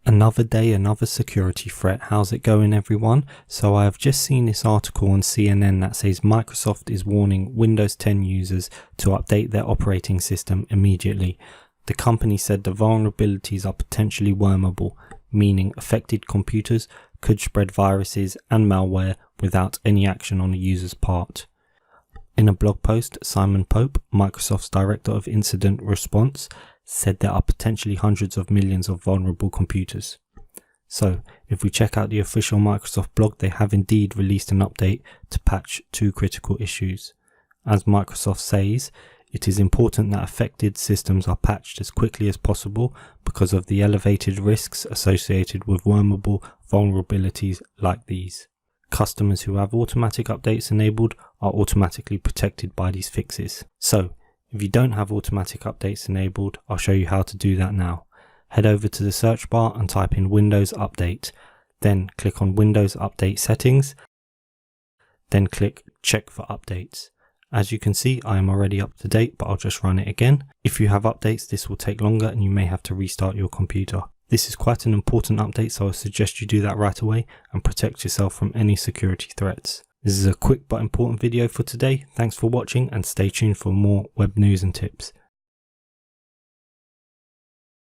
Another day, another security threat. How's it going, everyone? So I have just seen this article on CNN that says Microsoft is warning Windows 10 users to update their operating system immediately. The company said the vulnerabilities are potentially wormable, meaning affected computers could spread viruses and malware without any action on the user's part. In a blog post, Simon Pope, Microsoft's Director of Incident Response, said there are potentially hundreds of millions of vulnerable computers. So, if we check out the official Microsoft blog, they have indeed released an update to patch two critical issues. As Microsoft says, it is important that affected systems are patched as quickly as possible because of the elevated risks associated with wormable vulnerabilities like these. Customers who have automatic updates enabled are automatically protected by these fixes. So, if you don't have automatic updates enabled, I'll show you how to do that now. Head over to the search bar and type in Windows Update. Then click on Windows Update Settings. Then click Check for Updates. As you can see, I am already up to date, but I'll just run it again. If you have updates, this will take longer and you may have to restart your computer. This is quite an important update, so I suggest you do that right away and protect yourself from any security threats. This is a quick but important video for today. Thanks for watching and stay tuned for more web news and tips.